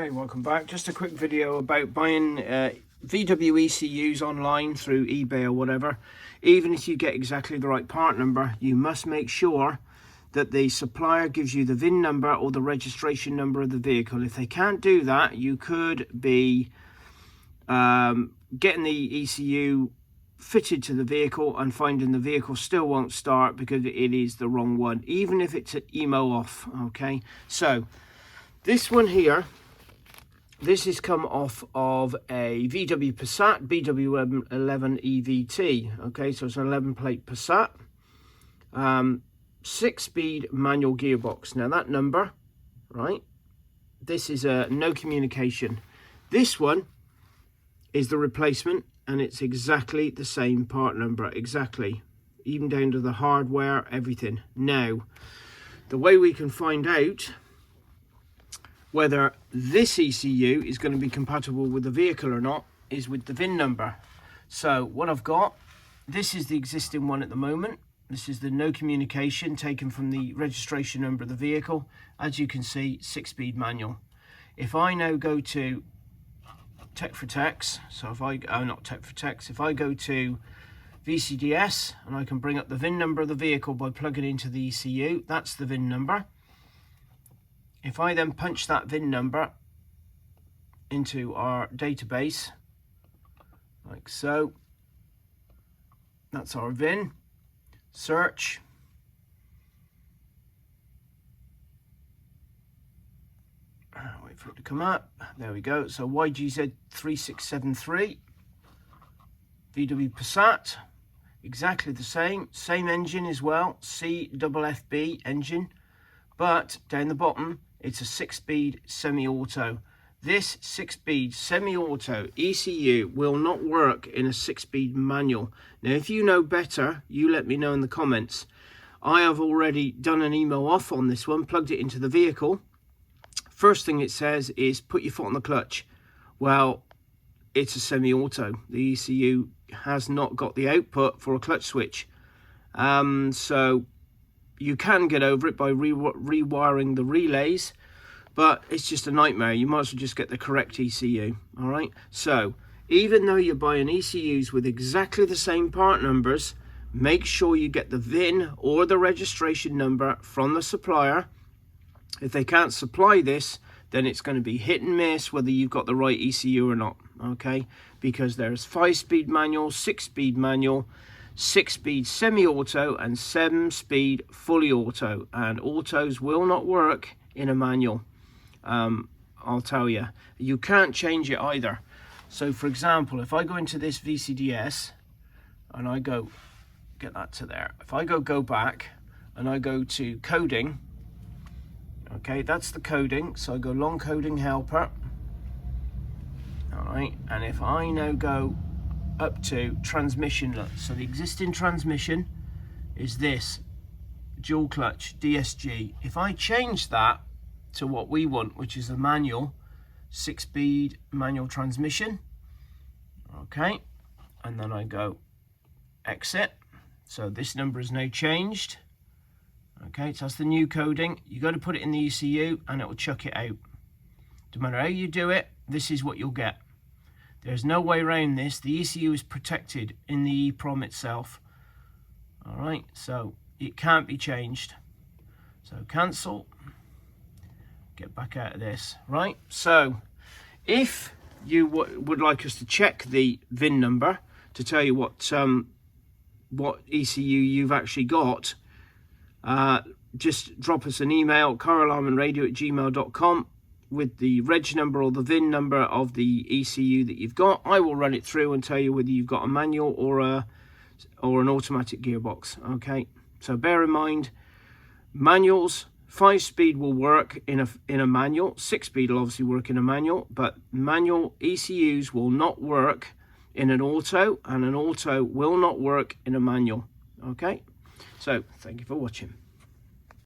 Hey, welcome back. Just a quick video about buying VW ECUs online through eBay or whatever. Even if you get exactly the right part number, you must make sure that the supplier gives you the VIN number or the registration number of the vehicle. If they can't do that, you could be getting the ECU fitted to the vehicle and finding the vehicle still won't start because it is the wrong one, even if it's an emo off. Okay, so this one here, this has come off of a VW Passat BW11 EVT. Okay, so it's an 11 plate Passat, 6-speed manual gearbox. Now that number, right, this is a no communication. This one is the replacement, and it's exactly the same part number, exactly, even down to the hardware, everything. Now, the way we can find out whether this ECU is going to be compatible with the vehicle or not is with the VIN number. So what I've got, this is the existing one at the moment. This is the no communication taken from the registration number of the vehicle. As you can see, 6-speed manual. If I now go to Tech for Techs, so if I not Tech for Techs, if I go to VCDS and I can bring up the VIN number of the vehicle by plugging into the ECU, that's the VIN number. If I then punch that VIN number into our database, like so, that's our VIN, search, wait for it to come up, there we go. So YGZ3673, VW Passat, exactly the same engine as well, CFFB engine, but down the bottom, it's a 6-speed semi-auto. This 6-speed semi-auto ECU will not work in a 6-speed manual. Now, if you know better, you let me know in the comments. I have already done an emo off on this one, plugged it into the vehicle. First thing it says is put your foot on the clutch. Well, it's a semi-auto. The ECU has not got the output for a clutch switch. So you can get over it by rewiring the relays, but it's just a nightmare. You might as well just get the correct ECU. All right, so even though you're buying ECUs with exactly the same part numbers, make sure you get the VIN or the registration number from the supplier. If they can't supply this, then it's going to be hit and miss whether you've got the right ECU or not. Okay, because there's 5-speed manual, 6-speed manual, 6-speed semi-auto, and 7-speed fully auto, and autos will not work in a manual. I'll tell you, you can't change it either. So for example, if I go into this VCDS and I go get that to there, if I go back and I go to coding, okay, that's the coding, so I go long coding helper. All right, and if I now go up to transmission, look, so the existing transmission is this dual clutch DSG. If I change that to what we want, which is a manual 6-speed manual transmission, okay, and then I go exit, so this number is now changed. Okay, so that's the new coding. You got to put it in the ECU and it will chuck it out. No matter how you do it, this is what you'll get. There's no way around this. The ECU is protected in the EEPROM itself. All right, so it can't be changed. So cancel, get back out of this. Right, so if you would like us to check the VIN number to tell you what ECU you've actually got, just drop us an email, caralarmandradio@gmail.com, with the reg number or the VIN number of the ECU that you've got. I will run it through and tell you whether you've got a manual or an automatic gearbox. Okay, so bear in mind, manuals, 5-speed will work in a manual, 6-speed will obviously work in a manual, but manual ECUs will not work in an auto, and an auto will not work in a manual. Okay, so thank you for watching.